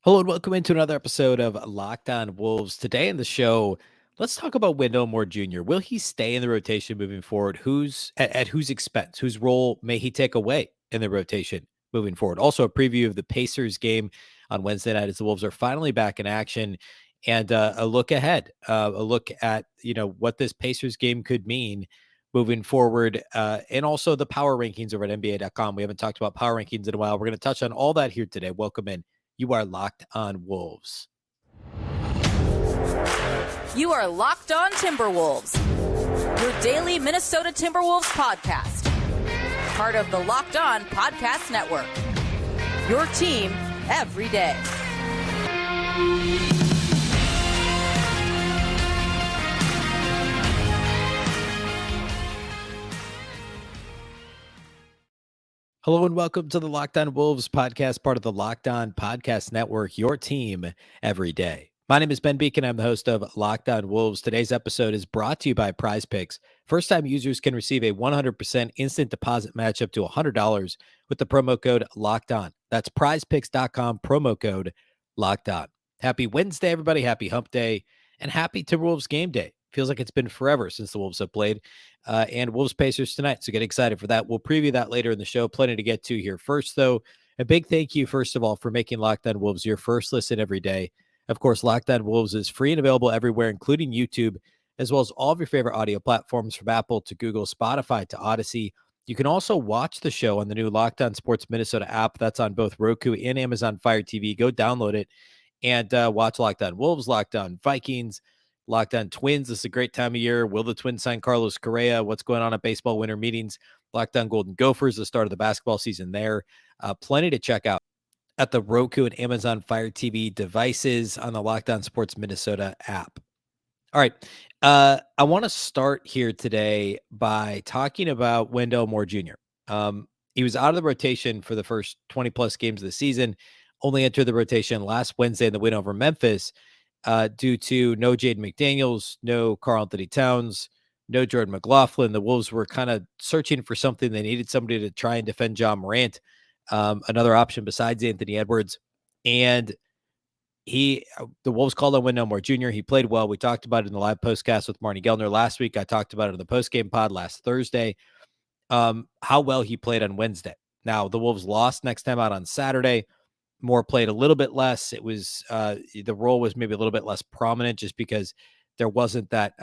Hello and welcome into another episode of Locked On Wolves. Today in the show, let's talk about Wendell Moore Jr. Will he stay in the rotation moving forward? Who's at whose expense? Whose role may he take away in the rotation moving forward? Also, a preview of the Pacers game on Wednesday night as the Wolves are finally back in action, and a look ahead, a look at what this Pacers game could mean moving forward, and also the power rankings over at NBA.com. We haven't talked about power rankings in a while. We're going to touch on all that here today. Welcome in. You are Locked On Wolves. You are Locked On Timberwolves, your daily Minnesota Timberwolves podcast. Part of the Locked On Podcast Network. Your team every day. Hello and welcome to the Locked On Wolves podcast, part of the Locked On Podcast Network, your team every day. My name is Ben Beecken. I'm the host of Locked On Wolves. Today's episode is brought to you by Prize Picks. First-time users can receive a 100% instant deposit match up to $100 with the promo code Locked On. That's prizepicks.com, promo code Locked On. Happy Wednesday, everybody. Happy Hump Day and happy Timberwolves game day. Feels like it's been forever since the Wolves have played. And Wolves-Pacers tonight, so get excited for that. We'll preview that later in the show. Plenty to get to here. First, though, a big thank you, first of all, for making Locked On Wolves your first listen every day. Of course, Locked On Wolves is free and available everywhere, including YouTube, as well as all of your favorite audio platforms from Apple to Google, Spotify to Odyssey. You can also watch the show on the new Locked On Sports Minnesota app. That's on both Roku and Amazon Fire TV. Go download it and watch Locked On Wolves, Locked On Vikings, Locked On Twins. This is a great time of year. Will the Twins sign Carlos Correa? What's going on at baseball winter meetings? Locked On Golden Gophers, the start of the basketball season there. Plenty to check out at the Roku and Amazon Fire TV devices on the Locked On Sports Minnesota app. All right. I want to start here today by talking about Wendell Moore Jr. He was out of the rotation for the first 20-plus games of the season, only entered the rotation last Wednesday in the win over Memphis, due to no Jaden McDaniels, no Karl-Anthony Towns, no Jordan McLaughlin. The Wolves were kind of searching for something. They needed somebody to try and defend John Morant, another option besides Anthony Edwards. And the Wolves called on Wendell Moore Jr. He played well. We talked about it in the live postcast with Marnie Gellner last week. I talked about it in the postgame pod last Thursday, how well he played on Wednesday. Now, the Wolves lost next time out on Saturday. Moore played a little bit less. It was the role was maybe a little bit less prominent just because there wasn't that,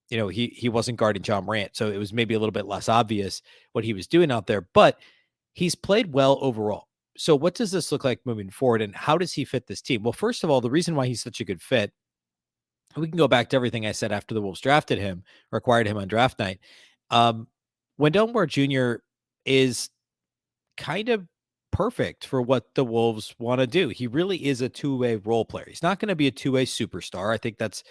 he wasn't guarding John Morant. So it was maybe a little bit less obvious what he was doing out there, but he's played well overall. So what does this look like moving forward and how does he fit this team? Well, first of all, the reason why he's such a good fit, we can go back to everything I said after the Wolves drafted him, acquired him on draft night. Wendell Moore Jr. is kind of perfect for what the Wolves want to do. He really is a two-way role player. He's not going to be a two-way superstar. I think that's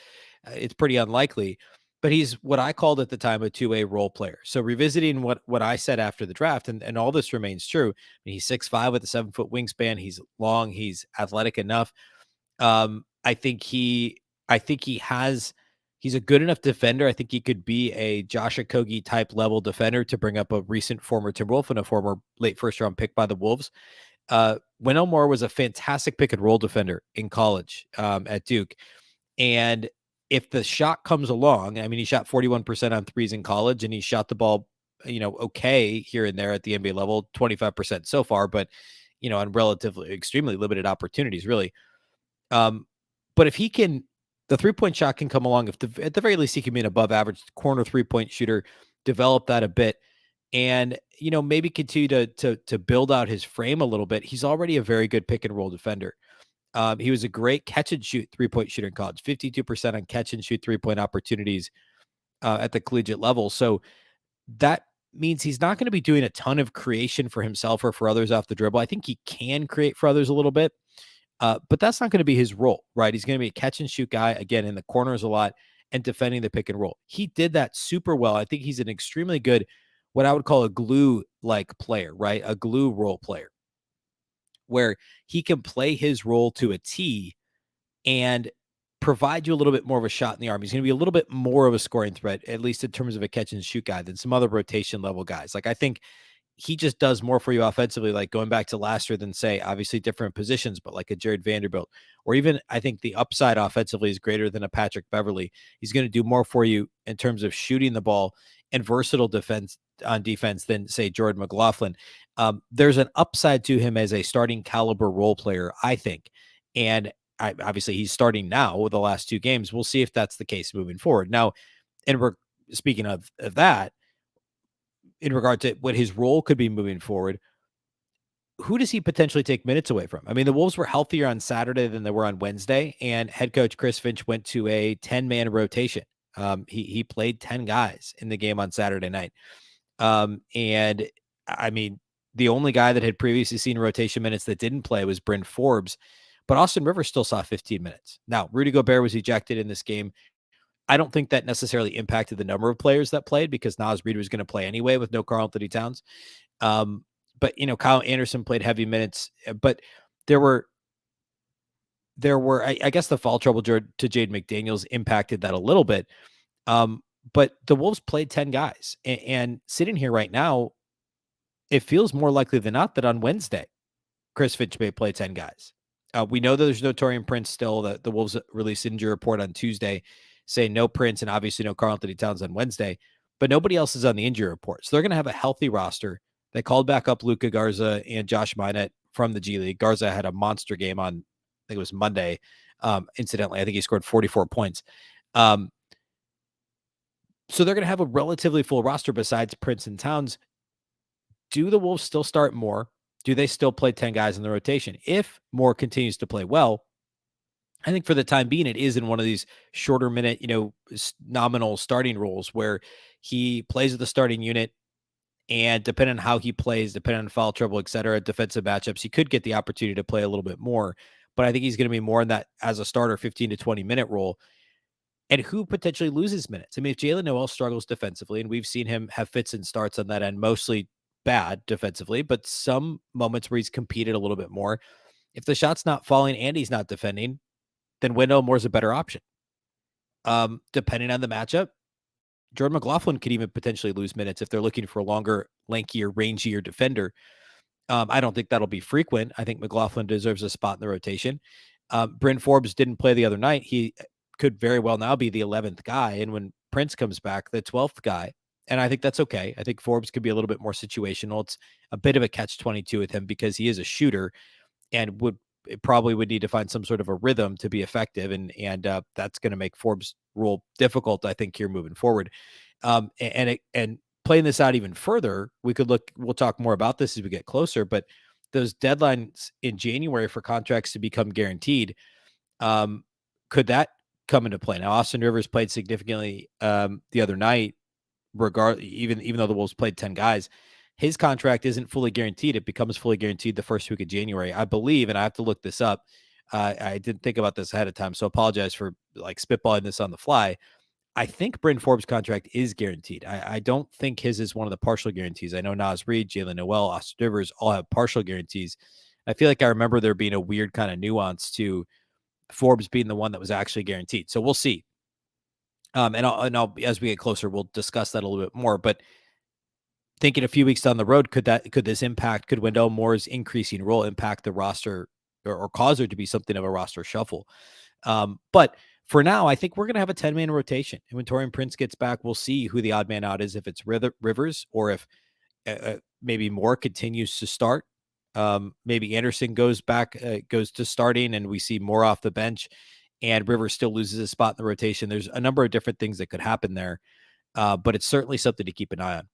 it's pretty unlikely, but he's what I called at the time a two-way role player. So revisiting what I said after the draft, and all this remains true. I mean, he's 6'5" with a 7-foot wingspan. He's long. He's athletic enough. I think he's a good enough defender. I think he could be a Josh Okogie type level defender, to bring up a recent former Timberwolf and a former late first round pick by the Wolves. Wendell Moore was a fantastic pick and roll defender in college at Duke. And if the shot comes along, I mean, he shot 41% on threes in college and he shot the ball, okay here and there at the NBA level, 25% so far, but, on relatively extremely limited opportunities, really. But if he can, the three-point shot can come along. At the very least, he can be an above-average corner three-point shooter, develop that a bit, and maybe continue to build out his frame a little bit. He's already a very good pick-and-roll defender. He was a great catch-and-shoot three-point shooter in college, 52% on catch-and-shoot three-point opportunities at the collegiate level. So that means he's not going to be doing a ton of creation for himself or for others off the dribble. I think he can create for others a little bit. But that's not going to be his role, right? He's going to be a catch and shoot guy, again, in the corners a lot and defending the pick and roll. He did that super well. I think he's an extremely good, what I would call a glue-like player, right? A glue role player where he can play his role to a T and provide you a little bit more of a shot in the arm. He's going to be a little bit more of a scoring threat, at least in terms of a catch and shoot guy, than some other rotation level guys. Like, I think he just does more for you offensively, like going back to last year than, say, obviously different positions, but like a Jared Vanderbilt, or even I think the upside offensively is greater than a Patrick Beverly. He's going to do more for you in terms of shooting the ball and versatile defense on defense than, say, Jordan McLaughlin. There's an upside to him as a starting caliber role player, I think. And obviously he's starting now with the last 2 games. We'll see if that's the case moving forward. Now, and we're speaking of that, in regard to what his role could be moving forward, who does he potentially take minutes away from? I mean, the Wolves were healthier on Saturday than they were on Wednesday, and head coach Chris Finch went to a 10-man rotation. He played 10 guys in the game on Saturday night. And I mean, the only guy that had previously seen rotation minutes that didn't play was Bryn Forbes, but Austin Rivers still saw 15 minutes. Now, Rudy Gobert was ejected in this game. I don't think that necessarily impacted the number of players that played because Naz Reid was going to play anyway with no Karl-Anthony Towns. But Kyle Anderson played heavy minutes, but there were, I guess the foul trouble to Jaden McDaniels impacted that a little bit. But the Wolves played 10 guys, and sitting here right now, it feels more likely than not that on Wednesday, Chris Finch may play 10 guys. We know that there's no Taurean Prince still. The Wolves released injury report on Tuesday saying no Prince and obviously no Karl-Anthony Towns on Wednesday, but nobody else is on the injury report. So they're going to have a healthy roster. They called back up Luka Garza and Josh Minott from the G League. Garza had a monster game on, I think it was Monday. Incidentally, I think he scored 44 points. So they're going to have a relatively full roster besides Prince and Towns. Do the Wolves still start Moore? Do they still play 10 guys in the rotation? If Moore continues to play well, I think for the time being, it is in one of these shorter minute, nominal starting roles where he plays with the starting unit, and depending on how he plays, depending on foul trouble, et cetera, defensive matchups, he could get the opportunity to play a little bit more. But I think he's going to be more in that as a starter 15 to 20 minute role. And who potentially loses minutes? I mean, if Jalen Noel struggles defensively, and we've seen him have fits and starts on that end, mostly bad defensively, but some moments where he's competed a little bit more. If the shot's not falling and he's not defending, then Wendell Moore is a better option. Depending on the matchup, Jordan McLaughlin could even potentially lose minutes if they're looking for a longer, lankier, rangier defender. I don't think that'll be frequent. I think McLaughlin deserves a spot in the rotation. Bryn Forbes didn't play the other night. He could very well now be the 11th guy. And when Prince comes back, the 12th guy. And I think that's okay. I think Forbes could be a little bit more situational. It's a bit of a catch-22 with him because he is a shooter and probably would need to find some sort of a rhythm to be effective. And that's going to make Forbes' role difficult, I think, here moving forward. And playing this out even further, we'll talk more about this as we get closer, but those deadlines in January for contracts to become guaranteed, could that come into play? Now, Austin Rivers played significantly the other night, even though the Wolves played 10 guys. His contract isn't fully guaranteed. It becomes fully guaranteed the first week of January, I believe, and I have to look this up. I didn't think about this ahead of time, so apologize for spitballing this on the fly. I think Bryn Forbes' contract is guaranteed. I don't think his is one of the partial guarantees. I know Naz Reid, Jalen Noel, Austin Rivers all have partial guarantees. I feel like I remember there being a weird kind of nuance to Forbes being the one that was actually guaranteed. So we'll see. And I'll as we get closer, we'll discuss that a little bit more. But thinking a few weeks down the road, could Wendell Moore's increasing role impact the roster or cause there to be something of a roster shuffle? But for now, I think we're going to have a 10-man rotation. And when Taurean Prince gets back, we'll see who the odd man out is, if it's Rivers or if maybe Moore continues to start. Maybe Anderson goes to starting and we see Moore off the bench and Rivers still loses his spot in the rotation. There's a number of different things that could happen there, but it's certainly something to keep an eye on.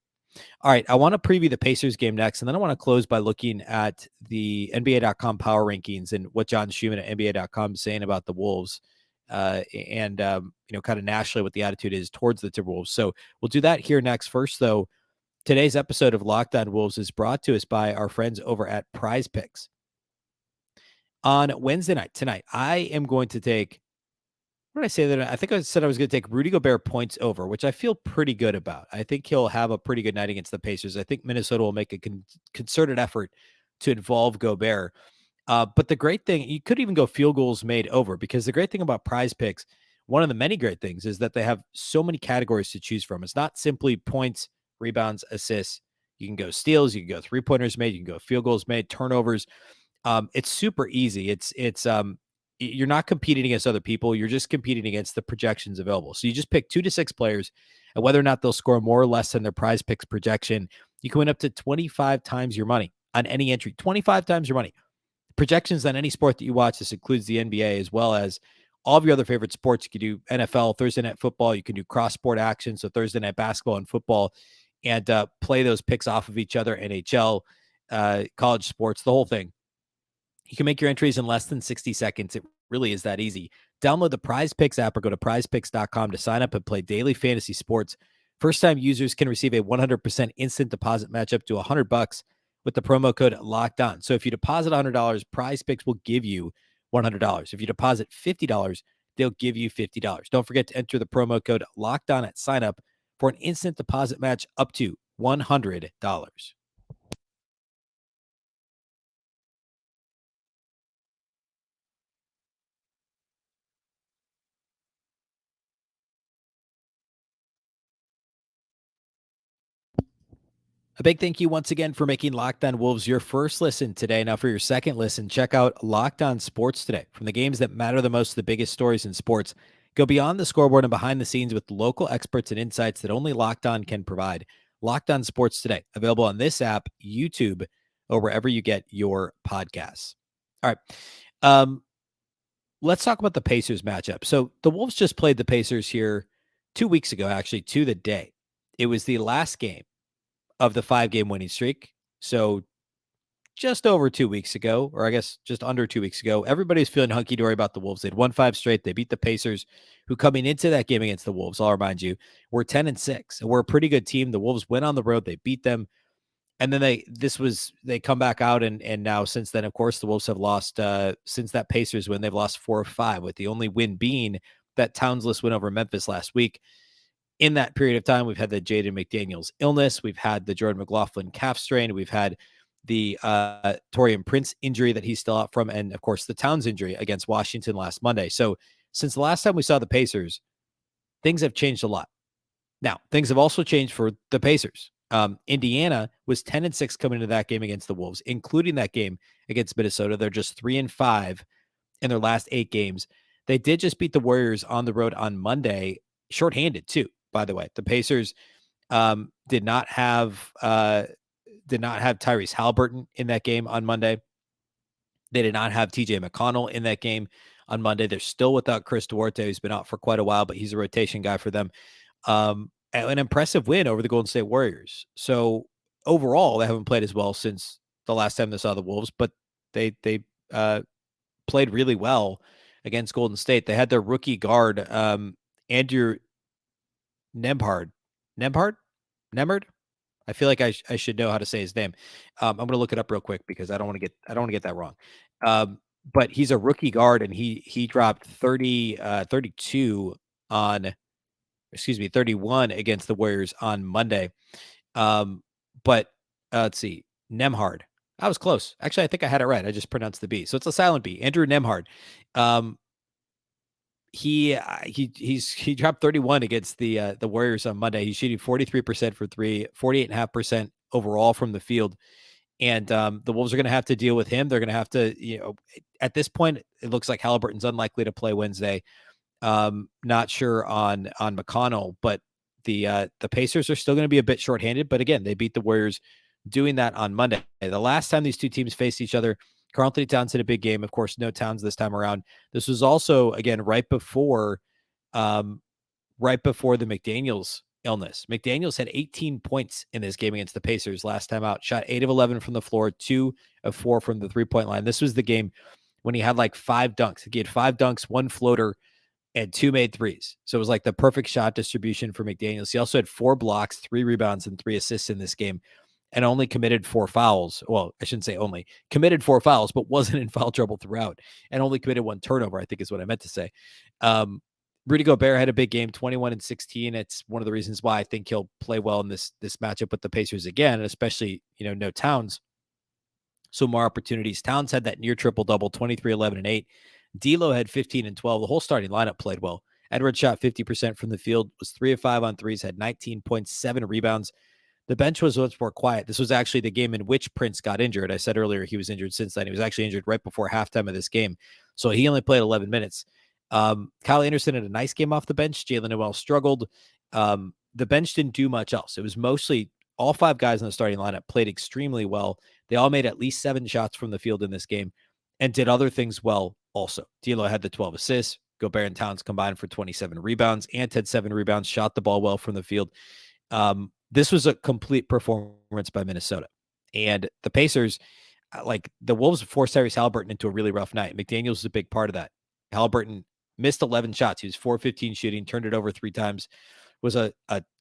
All right, I want to preview the Pacers game next, and then I want to close by looking at the NBA.com power rankings and what John Schumann at NBA.com is saying about the Wolves, and kind of nationally what the attitude is towards the Timberwolves. So we'll do that here next. First, though, today's episode of Locked On Wolves is brought to us by our friends over at Prize Picks. On Wednesday night, tonight, I am going to take, what did I say that? I think I said I was going to take Rudy Gobert points over, which I feel pretty good about. I think he'll have a pretty good night against the Pacers. I think Minnesota will make a concerted effort to involve Gobert. But the great thing, you could even go field goals made over, because the great thing about Prize Picks, one of the many great things, is that they have so many categories to choose from. It's not simply points, rebounds, assists. You can go steals, you can go 3-pointers made, you can go field goals made, turnovers. It's super easy. You're not competing against other people. You're just competing against the projections available. So you just pick 2 to 6 players, and whether or not they'll score more or less than their prize picks projection, you can win up to 25 times your money on any entry. 25 times your money. Projections on any sport that you watch. This includes the NBA as well as all of your other favorite sports. You can do NFL, Thursday night football. You can do cross-sport action, so Thursday night basketball and football, and play those picks off of each other. NHL, college sports, the whole thing. You can make your entries in less than 60 seconds. It really is that easy. Download the Prize Picks app or go to prizepicks.com to sign up and play daily fantasy sports. First-time users can receive a 100% instant deposit match up to $100 with the promo code Locked On. So if you deposit $100, Prize Picks will give you $100. If you deposit $50, they'll give you $50. Don't forget to enter the promo code Locked On at sign up for an instant deposit match up to $100. A big thank you once again for making Locked On Wolves your first listen today. Now, for your second listen, check out Locked On Sports today. From the games that matter the most to the biggest stories in sports, go beyond the scoreboard and behind the scenes with local experts and insights that only Locked On can provide. Locked On Sports today, available on this app, YouTube, or wherever you get your podcasts. All right. Let's talk about the Pacers matchup. So the Wolves just played the Pacers here 2 weeks ago, actually, to the day. It was the last game of the 5-game winning streak. So just over 2 weeks ago, or I guess just under 2 weeks ago, everybody's feeling hunky-dory about the Wolves. They'd won 5 straight. They beat the Pacers, who coming into that game against the Wolves, I'll remind you, were 10-6. And we're a pretty good team. The Wolves went on the road. They beat them. And then they come back out. And now since then, of course, the Wolves have lost, since that Pacers win, they've lost 4 of 5, with the only win being that Townsless win over Memphis last week. In that period of time, we've had the Jaden McDaniels illness. We've had the Jordan McLaughlin calf strain. We've had the Taurean Prince injury that he's still out from. And, of course, the Towns injury against Washington last Monday. So since the last time we saw the Pacers, things have changed a lot. Now, things have also changed for the Pacers. Indiana was 10-6 coming into that game against the Wolves, including that game against Minnesota. They're just 3-5 in their last 8 games. They did just beat the Warriors on the road on Monday, shorthanded too. By the way, the Pacers did not have Tyrese Halliburton in that game on Monday. They did not have TJ McConnell in that game on Monday. They're still without Chris Duarte, who's been out for quite a while, but he's a rotation guy for them. An impressive win over the Golden State Warriors. So overall, they haven't played as well since the last time they saw the Wolves, but they played really well against Golden State. They had their rookie guard, Andrew Nembhard. I feel like I should know how to say his name. I'm going to look it up real quick because I don't want to get that wrong. But he's a rookie guard, and he dropped 32 on, 31 against the Warriors on Monday. But let's see, Nembhard. I was close. Actually, I think I had it right. I just pronounced the B. So it's a silent B. Andrew Nembhard. He dropped 31 against the Warriors on Monday. He's shooting 43% for 3, 48.5% overall from the field. And the Wolves are going to have to deal with him. They're going to have to, at this point, it looks like Halliburton's unlikely to play Wednesday. Not sure on McConnell, but the Pacers are still going to be a bit shorthanded. But again, they beat the Warriors doing that on Monday. The last time these two teams faced each other, Karl-Anthony Towns had a big game. Of course, no Towns this time around. This was also, again, right before the McDaniels illness. McDaniels had 18 points in this game against the Pacers last time out. Shot 8 of 11 from the floor, 2 of 4 from the 3-point line. This was the game when he had like 5 dunks. He had 5 dunks, 1 floater, and 2 made threes. So it was like the perfect shot distribution for McDaniels. He also had 4 blocks, 3 rebounds, and 3 assists in this game, and only committed 4 fouls. Well, I shouldn't say only. Committed 4 fouls, but wasn't in foul trouble throughout, and only committed 1 turnover, I think is what I meant to say. Rudy Gobert had a big game, 21 and 16. It's one of the reasons why I think he'll play well in this matchup with the Pacers again, and especially, no Towns. So more opportunities. Towns had that near triple-double, 23, 11, and 8. D'Lo had 15 and 12. The whole starting lineup played well. Edwards shot 50% from the field, was 3 of 5 on threes, had 19.7 rebounds. The bench was much more quiet. This was actually the game in which Prince got injured. I said earlier he was injured since then. He was actually injured right before halftime of this game. So he only played 11 minutes. Kyle Anderson had a nice game off the bench. Jalen Noel struggled. The bench didn't do much else. It was mostly all 5 guys in the starting lineup played extremely well. They all made at least 7 shots from the field in this game and did other things well also. D'Lo had the 12 assists. Gobert and Towns combined for 27 rebounds. Ant had 7 rebounds, shot the ball well from the field. This was a complete performance by Minnesota. And the Pacers, like the Wolves, forced Tyrese Haliburton into a really rough night. McDaniels is a big part of that. Haliburton missed 11 shots. He was 4-15 shooting, turned it over 3 times. Was a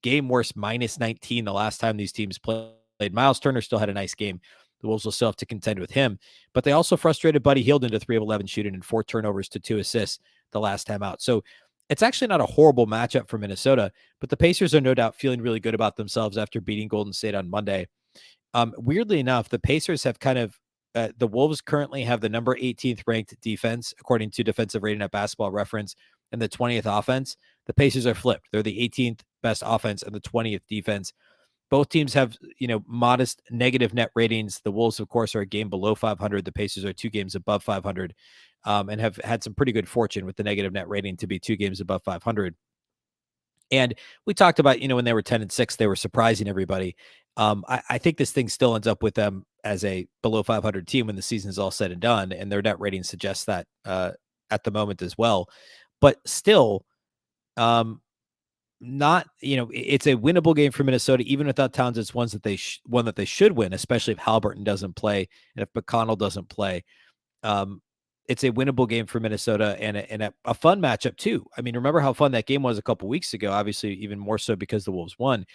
game worse -19 the last time these teams played. Miles Turner still had a nice game. The Wolves will still have to contend with him. But they also frustrated Buddy Hield into 3 of 11 shooting and 4 turnovers to 2 assists the last time out. So it's actually not a horrible matchup for Minnesota, but the Pacers are no doubt feeling really good about themselves after beating Golden State on Monday. Weirdly enough, the Pacers have kind of the Wolves currently have the number 18th ranked defense, according to defensive rating at Basketball Reference, and the 20th offense. The Pacers are flipped. They're the 18th best offense and the 20th defense. Both teams have, modest negative net ratings. The Wolves, of course, are a game below 500. The Pacers are 2 games above 500, and have had some pretty good fortune with the negative net rating to be 2 games above 500. And we talked about, when they were 10-6, they were surprising everybody. I think this thing still ends up with them as a below 500 team when the season is all said and done, and their net rating suggests that at the moment as well. But still, not, it's a winnable game for Minnesota, even without Towns. It's one that they should win, especially if Haliburton doesn't play and if McConnell doesn't play. It's a winnable game for Minnesota and a fun matchup too. I mean, remember how fun that game was a couple weeks ago, obviously even more so because the Wolves won,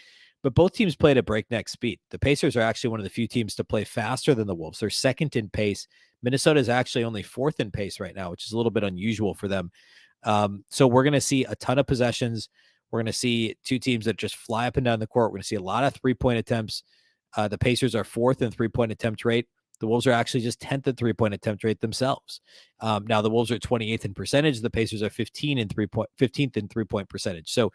but both teams played at breakneck speed. The Pacers are actually one of the few teams to play faster than the Wolves. They're second in pace. Minnesota is actually only 4th in pace right now, which is a little bit unusual for them. So we're going to see a ton of possessions. We're going to see 2 teams that just fly up and down the court. We're going to see a lot of 3-point attempts. The Pacers are 4th in 3-point attempt rate. The Wolves are actually just 10th in 3-point attempt rate themselves. Now the Wolves are 28th in percentage. The Pacers are 15th in 3-point percentage. So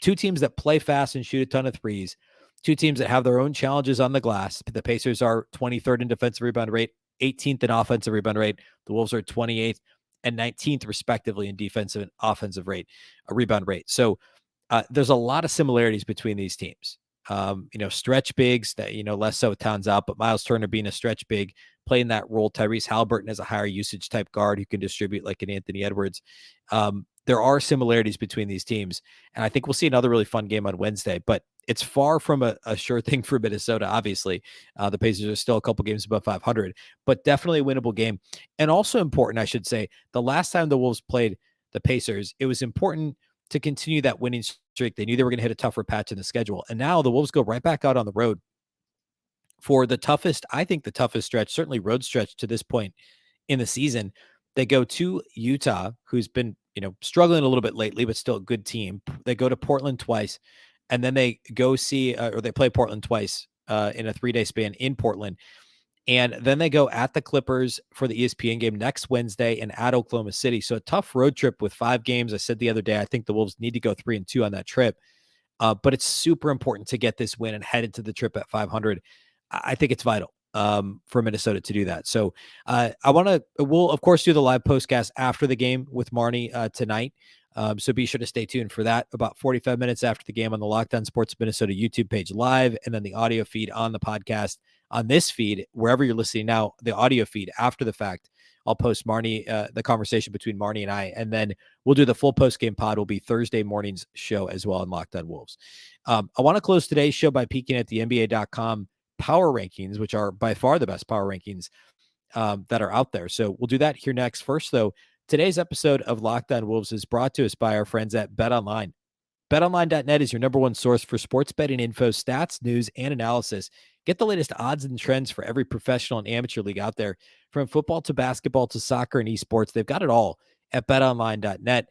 2 teams that play fast and shoot a ton of threes. 2 teams that have their own challenges on the glass. The Pacers are 23rd in defensive rebound rate, 18th in offensive rebound rate. The Wolves are 28th and 19th respectively in defensive and offensive rebound rate. So there's a lot of similarities between these teams. Stretch bigs that, less so Towns out, but Miles Turner being a stretch big, playing that role. Tyrese Haliburton as a higher usage type guard who can distribute like an Anthony Edwards. There are similarities between these teams, and I think we'll see another really fun game on Wednesday, but it's far from a sure thing for Minnesota. Obviously, the Pacers are still a couple games above 500, but definitely a winnable game. And also important, I should say, the last time the Wolves played the Pacers, it was important to continue that winning streak. They knew they were going to hit a tougher patch in the schedule. And now the Wolves go right back out on the road for the toughest stretch, certainly road stretch to this point in the season. They go to Utah, who's been, struggling a little bit lately, but still a good team. They go to Portland twice, and then they go they play Portland twice in a 3-day span in Portland. And then they go at the Clippers for the ESPN game next Wednesday and at Oklahoma City. So a tough road trip with 5 games. I said the other day, I think the Wolves need to go 3-2 on that trip. But it's super important to get this win and head into the trip at 500. I think it's vital for Minnesota to do that. So we'll of course do the live postcast after the game with Marnie tonight. So be sure to stay tuned for that about 45 minutes after the game on the Locked On Sports Minnesota YouTube page live, and then the audio feed on the podcast on this feed, wherever you're listening now, the audio feed after the fact. I'll post Marnie, the conversation between Marnie and I, and then we'll do the full post-game pod. Will be Thursday morning's show as well on Locked On Wolves. I want to close today's show by peeking at the NBA.com power rankings, which are by far the best power rankings that are out there. So we'll do that here next. First, though, today's episode of Locked On Wolves is brought to us by our friends at BetOnline. BetOnline.net is your number one source for sports betting info, stats, news, and analysis. Get the latest odds and trends for every professional and amateur league out there, from football to basketball to soccer and esports. They've got it all at BetOnline.net.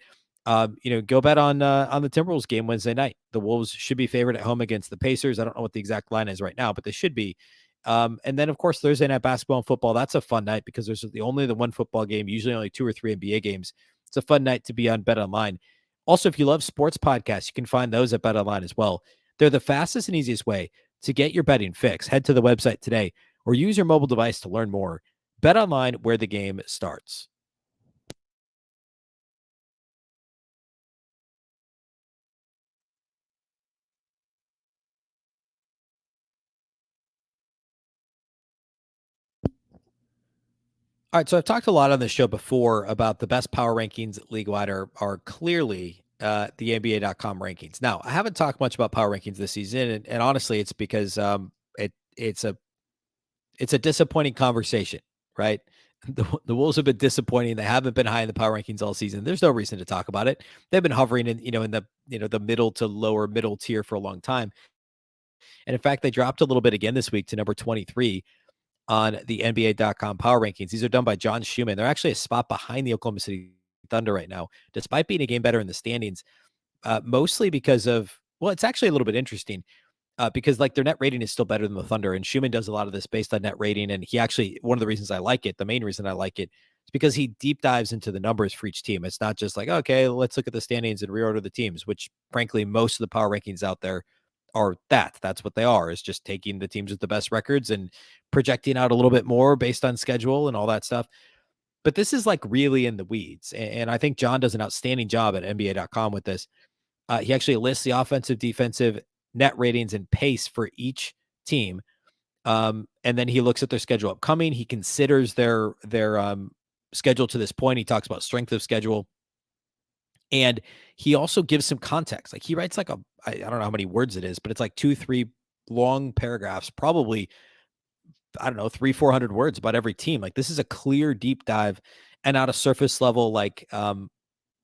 Go bet on the Timberwolves game Wednesday night. The Wolves should be favored at home against the Pacers. I don't know what the exact line is right now, but they should be. And then, of course, Thursday night basketball and football. That's a fun night because there's only the one football game, usually only 2 or 3 NBA games. It's a fun night to be on BetOnline. Also, if you love sports podcasts, you can find those at BetOnline as well. They're the fastest and easiest way To get your betting fix, head to the website today or use your mobile device to learn more. Bet online, where the game starts. All right, so I've talked a lot on the show before about the best power rankings league-wide are clearly the NBA.com rankings. Now, I haven't talked much about power rankings this season, and honestly, it's because it's a disappointing conversation, right? The Wolves have been disappointing. They haven't been high in the power rankings all season. There's no reason to talk about it. They've been hovering in the middle to lower middle tier for a long time. And in fact, they dropped a little bit again this week to number 23 on the NBA.com power rankings. These are done by John Schumann. They're actually a spot behind the Oklahoma City Thunder right now, despite being a game better in the standings, mostly because of, well, it's actually a little bit interesting because like their net rating is still better than the Thunder. And Schumann does a lot of this based on net rating. And he actually, one of the reasons I like it, the main reason I like it, is because he deep dives into the numbers for each team. It's not just like, okay, let's look at the standings and reorder the teams, which frankly, most of the power rankings out there are that's what they are, is just taking the teams with the best records and projecting out a little bit more based on schedule and all that stuff. But this is like really in the weeds. And I think John does an outstanding job at NBA.com with this. He actually lists the offensive, defensive, net ratings, and pace for each team. And then he looks at their schedule upcoming. He considers their schedule to this point. He talks about strength of schedule. And he also gives some context. Like he writes like I don't know how many words it is, but it's like 2-3 long paragraphs, probably, I don't know, 300-400 words about every team. Like this is a clear deep dive and not a surface level, like, I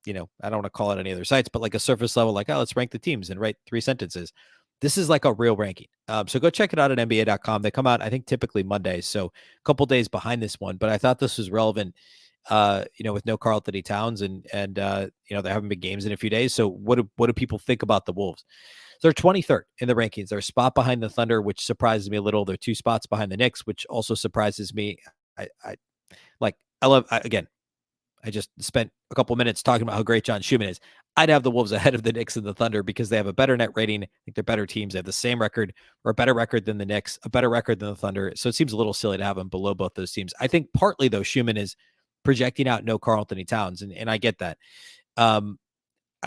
don't want to call it any other sites, but like a surface level, like, oh, let's rank the teams and write 3 sentences. This is like a real ranking. So go check it out at NBA.com. They come out, I think, typically Mondays. So a couple days behind this one, but I thought this was relevant, with no Karl-Anthony Towns and there haven't been games in a few days. So what do people think about the Wolves? They're 23rd in the rankings. They're a spot behind the Thunder, which surprises me a little. They're 2 spots behind the Knicks, which also surprises me. Again, I just spent a couple minutes talking about how great John Schumann is. I'd have the Wolves ahead of the Knicks and the Thunder because they have a better net rating. I think they're better teams. They have the same record or a better record than the Knicks, a better record than the Thunder. So it seems a little silly to have them below both those teams. I think partly, though, Schumann is projecting out no Karl-Anthony Towns, and I get that.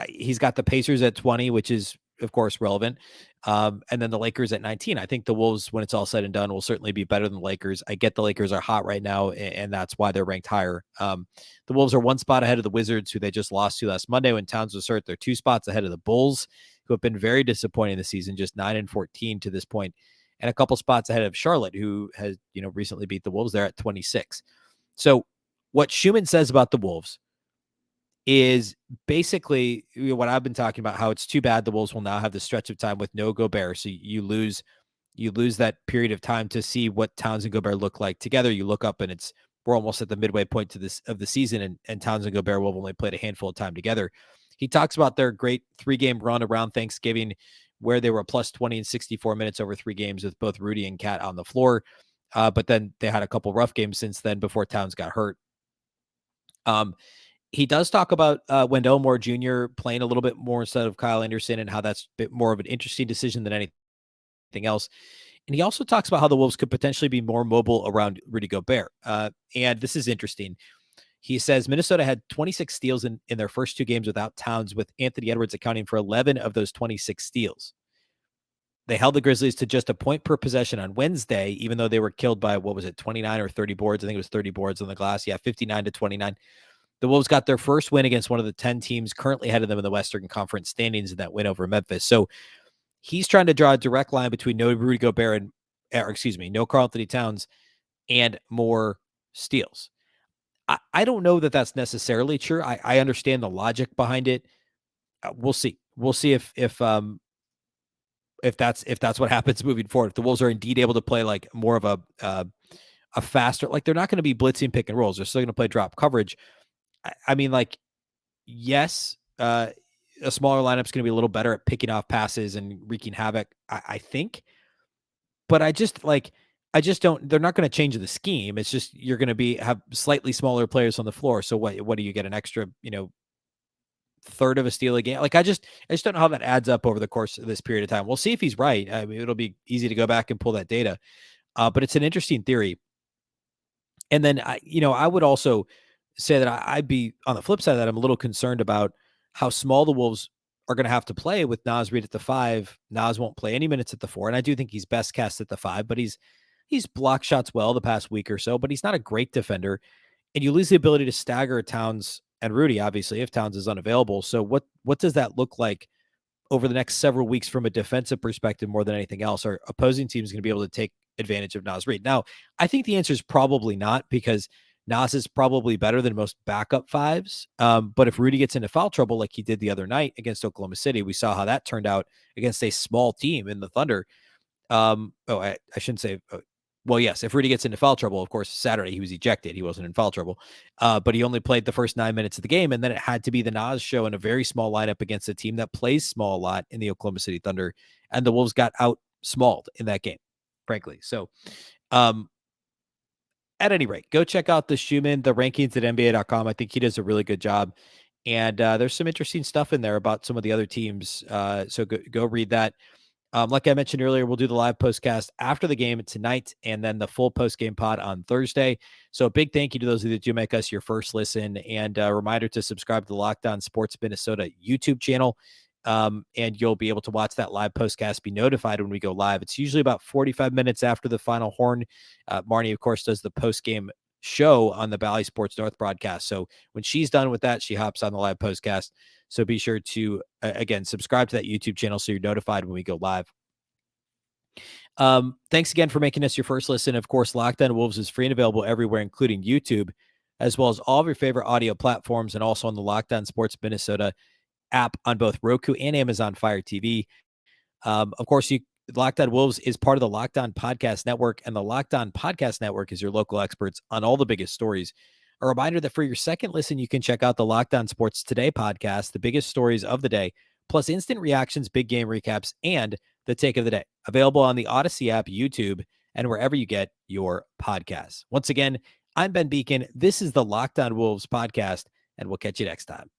He's got the Pacers at 20, which is, of course, relevant. And then the Lakers at 19. I think the Wolves, when it's all said and done, will certainly be better than the Lakers. I get the Lakers are hot right now, and that's why they're ranked higher. The Wolves are 1 spot ahead of the Wizards, who they just lost to last Monday when Towns was hurt. They're 2 spots ahead of the Bulls, who have been very disappointing this season, just 9-14 to this point, and a couple spots ahead of Charlotte, who has recently beat the Wolves. They're at 26. So what Schumann says about the Wolves is basically what I've been talking about, how it's too bad the Wolves will now have the stretch of time with no Gobert. So you lose that period of time to see what Towns and Gobert look like together. You look up and we're almost at the midway point of the season, and Towns and Gobert will have only played a handful of time together. He talks about their great 3-game run around Thanksgiving, where they were plus 20 and 64 minutes over 3 games with both Rudy and Cat on the floor. But then they had a couple rough games since then before Towns got hurt. He does talk about Wendell Moore Jr. playing a little bit more instead of Kyle Anderson, and how that's a bit more of an interesting decision than anything else. And he also talks about how the Wolves could potentially be more mobile around Rudy Gobert. And this is interesting. He says Minnesota had 26 steals in their first 2 games without Towns, with Anthony Edwards accounting for 11 of those 26 steals. They held the Grizzlies to just a point per possession on Wednesday, even though they were killed by, 29 or 30 boards? I think it was 30 boards on the glass. Yeah, 59-29. The Wolves got their first win against one of the 10 teams currently ahead of them in the Western Conference standings in that win over Memphis. So he's trying to draw a direct line between no Rudy Gobert no Karl-Anthony Towns and more steals. I don't know that that's necessarily true. I understand the logic behind it. We'll see. We'll see if that's what happens moving forward. If the Wolves are indeed able to play like more of a faster, like they're not going to be blitzing pick and rolls. They're still going to play drop coverage. I mean, like, yes, a smaller lineup's going to be a little better at picking off passes and wreaking havoc, I think. But I just don't. They're not going to change the scheme. It's just you're going to have slightly smaller players on the floor. So what do you get, an extra third of a steal a game. Like I just don't know how that adds up over the course of this period of time. We'll see if he's right. I mean, it'll be easy to go back and pull that data. But it's an interesting theory. And then I would also say that I'd be on the flip side of that. I'm a little concerned about how small the Wolves are going to have to play with Naz Reid at the 5. Naz won't play any minutes at the 4, and I do think he's best cast at the 5. But he's blocked shots well the past week or so, but he's not a great defender. And you lose the ability to stagger Towns and Rudy, obviously, if Towns is unavailable. So what does that look like over the next several weeks from a defensive perspective more than anything else? Are opposing teams going to be able to take advantage of Naz Reid? Now, I think the answer is probably not, because Naz is probably better than most backup 5s. But if Rudy gets into foul trouble like he did the other night against Oklahoma City, we saw how that turned out against a small team in the Thunder. I shouldn't say. Well, yes, if Rudy gets into foul trouble, of course, Saturday he was ejected. He wasn't in foul trouble, but he only played the first 9 minutes of the game, and then it had to be the Naz show in a very small lineup against a team that plays small a lot in the Oklahoma City Thunder, and the Wolves got out smalled in that game, frankly. So, at any rate, go check out the Schumann, the rankings at NBA.com. I think he does a really good job, and there's some interesting stuff in there about some of the other teams. So go read that. Like I mentioned earlier, we'll do the live postcast after the game tonight, and then the full post-game pod on Thursday. So a big thank you to those of you that do make us your first listen, and a reminder to subscribe to the Locked On Sports Minnesota YouTube channel, and you'll be able to watch that live postcast, be notified when we go live. It's usually about 45 minutes after the final horn. Marnie, of course, does the post-game show on the Bally Sports North broadcast. So when she's done with that, she hops on the live postcast. So be sure to, again, subscribe to that YouTube channel so you're notified when we go live. Thanks again for making us your first listen. Of course, Locked On Wolves is free and available everywhere, including YouTube, as well as all of your favorite audio platforms, and also on the Locked On Sports Minnesota app on both Roku and Amazon Fire TV. Of course, Locked On Wolves is part of the Locked On Podcast Network, and the Locked On Podcast Network is your local experts on all the biggest stories. A reminder that for your second listen, you can check out the Locked On Sports Today podcast, the biggest stories of the day, plus instant reactions, big game recaps, and the take of the day. Available on the Odyssey app, YouTube, and wherever you get your podcasts. Once again, I'm Ben Beecken. This is the Locked On Wolves podcast, and we'll catch you next time.